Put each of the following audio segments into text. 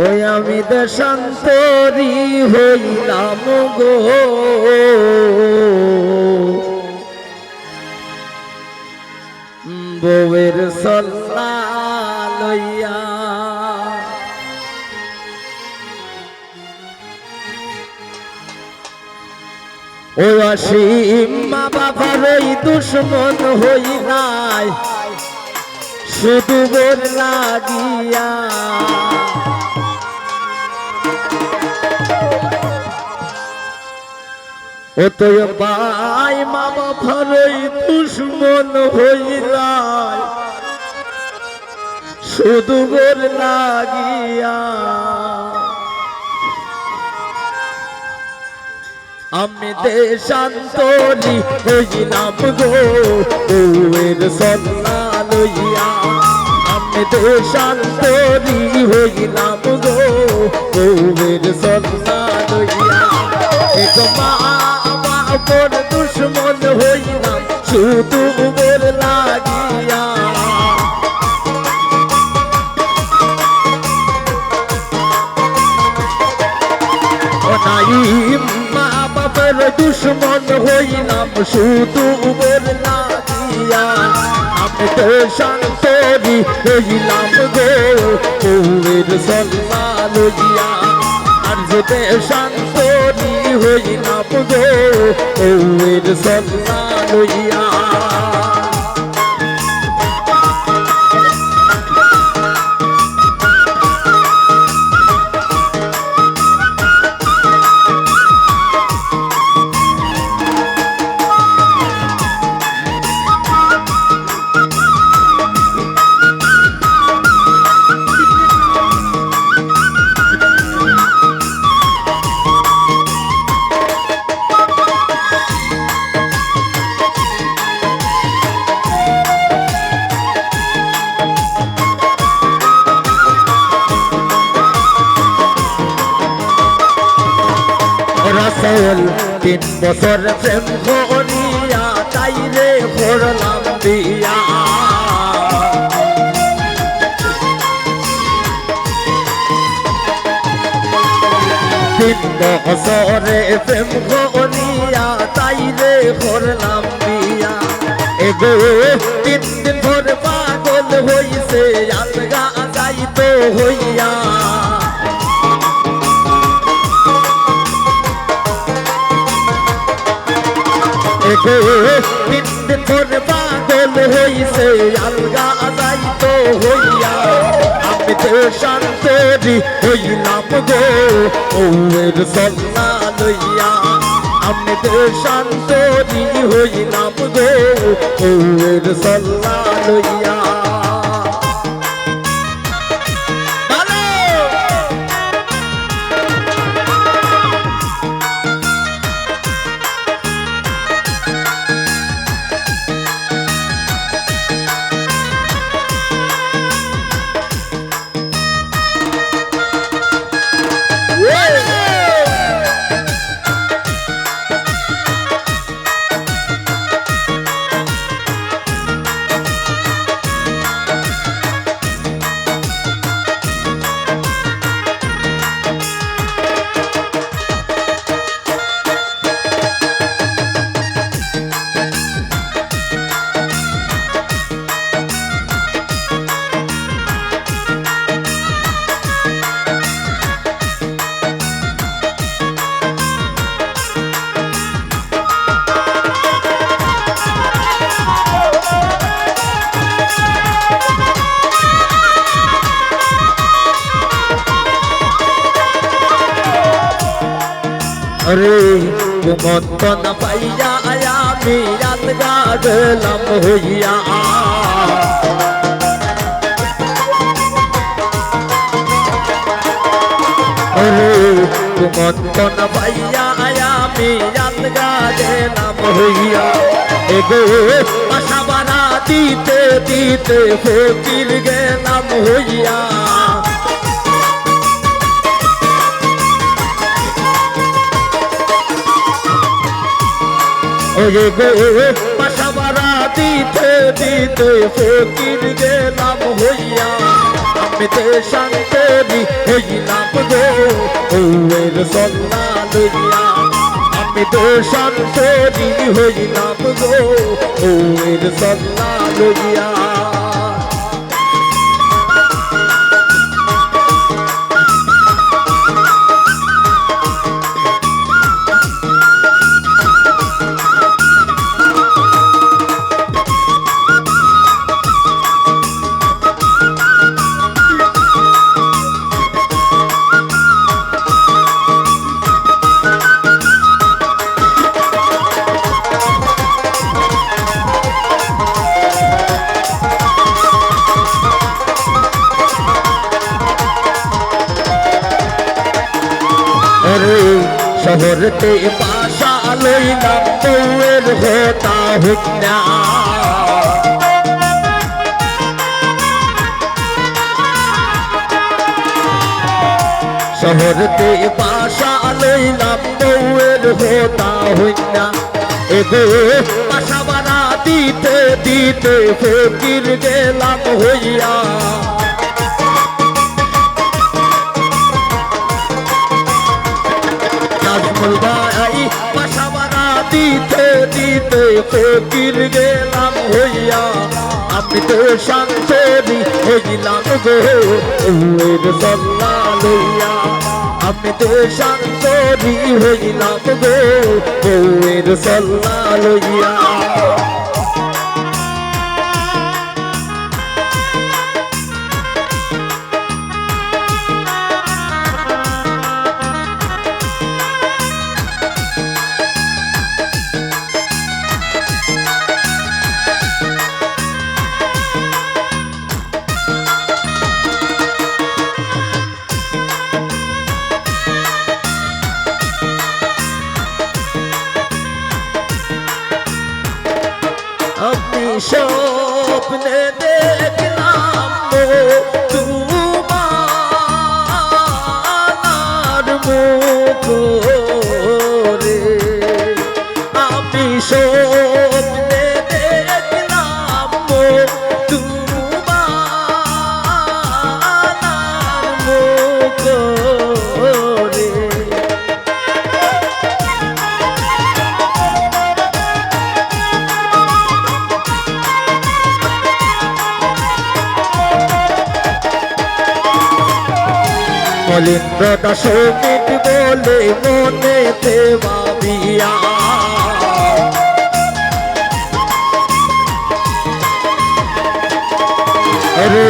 ওই আমি দেশান্তরী হইলাম গো বউয়ের সল্লা লইয়া ওই অসীম মা বাবার ওই দুশ্মন হই নাই শুধু বোর লাগিয়া ও তো ভাই মা বাবার ওই দুশ্মন হই নাই শুধু বোর লাগিয়া আমি দেশান্তরী হইলাম গো বউয়ের সল্লা লইয়া আমি দেশান্তরী হইলাম গো বউয়ের সল্লা লইয়া এক মা বাবার দুশ্মন হইলাম শুধু বোর লাগিয়া ও নাই দুশ্মন হইলাম শুধু বোর লাগিয়া আমি দেশান্তরী হইলাম গো বউয়ের সল্লা লইয়া আর যে দেশান্তরী হইলাম গো বউয়ের সল্লা লইয়া রাসূল 3 বছর প্রেম করিয়া তাইরে করলাম বিয়া তিন বছরে প্রেম করিয়া তাইরে করলাম বিয়া এগো 3 দিন ধরে পাগল হইছে আলগা যাইতো হইয়া তিন দিন ধরে পাগল হইছে আলগা যাইতো হইয়া আমি দেশান্তরী হইলাম গো বউয়ের সল্লা লইয়া আমি দেশান্তরী হইলাম গো বউয়ের সল্লা লইয়া রে কুমন্তন পাইয়া আমি আলগা গেলাম হইয়া রে কুমন্তন পাইয়া আমি আলগা গেলাম হইয়া এগো পাশা বাড়া দিতে দিতে ফকির গেলাম হইয়া ওই গো পাশা বাড়া দিতে দিতে ফকির গেলাম হইয়া আমি দেশান্তরি হইলাম গো ওয়ের সল্লা লইয়া আমি দেশান্তরি হইলাম গো ওয়ের সল্লা লইয়া শহরতে বাসা লইলাম বউয়ের হোতা হুকনা শহরতে বাসা লইলাম বউয়ের হোতা হুকনা এগো বাসা বাড়া দিতে দিতে ফকির গেলাম হইয়া ভাই বাসা বাড়া দিতে দিতে ফকির গেলাম হইয়া আমি তো শান্তরি হইলাম গো ওয়ের সল্লা লইয়া আমি তো শান্তরি হইলাম গো ওয়ের সল্লা লইয়া अपनी स्वप्ने देखलाम तुम्हार मुख रे अपनी स्वप्ने देखलाम तुम्हार मुख रे মলিন্দ্র দাসমিত বলে মনেতে ভাবিয়া রে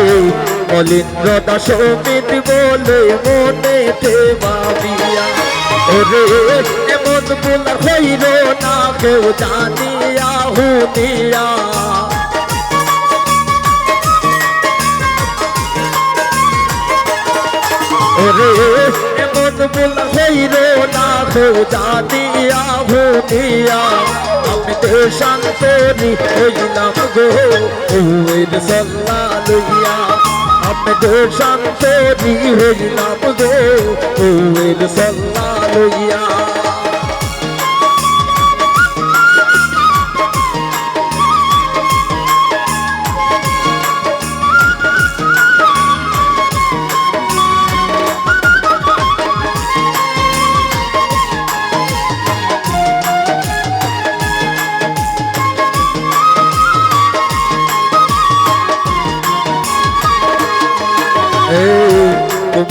মলিন্দ্র দাসমিত বলে মনেতে ভাবিয়া রে এমন বোলার হইল না কেউ জানিয়া হুনিয়া রে এমন বোলা হইল না কেউ জানিয়া হুনিয়া আমি দেশান্তরি হইলাম গো ওয়ের সল্লা লইয়া আমি দেশান্তরি হইলাম গো ওয়ের সল্লা লইয়া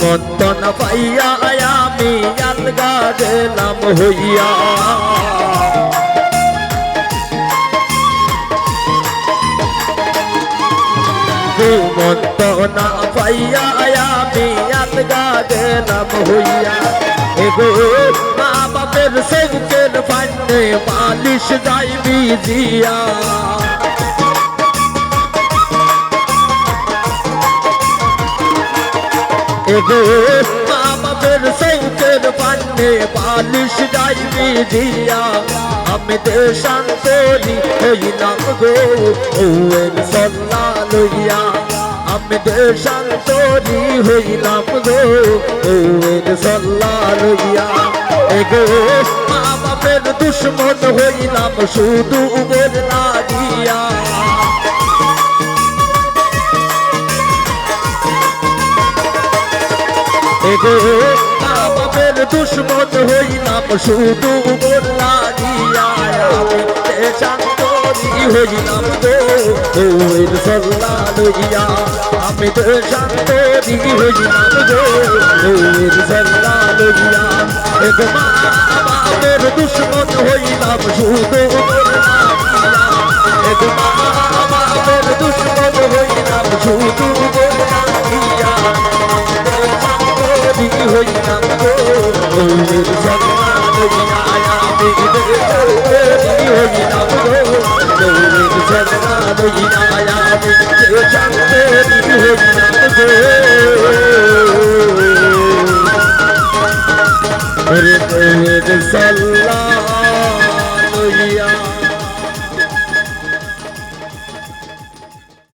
মন্তন পাইয়া আমি আলগা গেলাম হইয়া মন্তনা পাইয়া আমি আলগা গেলাম হইয়া এগো মা বাপের সৌকের পান্নে মালিশ যাইবি জিয়া এগো মা বাপের সৌকের পান্নে মালিশ যাইবি জিয়া আমি দেশান্তরি হইলাম গো ওয়ের সল্লা লইয়া আমি দেশান্তরি হইলাম গো ওয়ের সল্লা লইয়া এগো মা বাপের দুশ্মন হইলাম শুধু বদলা দিয়া এগো বাপের দুশ্মন হইলাম শুধু গোর লাগিয়া আমি শান্তরি হইলাম গো ওর সল্লা লইয়া আমি তো শান্তরি হইলাম গো ওর সল্লা লইয়া এগো বাপের দুশ্মন হইলাম শুধু গোর লাগিয়া এগো বাপের দুশ্মন হইলাম শুধু গোর লাগিয়া হইলাম গো ওর সল্লা লইয়া আমি তো শান্তরি হইলাম গো ওর সল্লা লইয়া আমি তো শান্তরি হইলাম গো ওর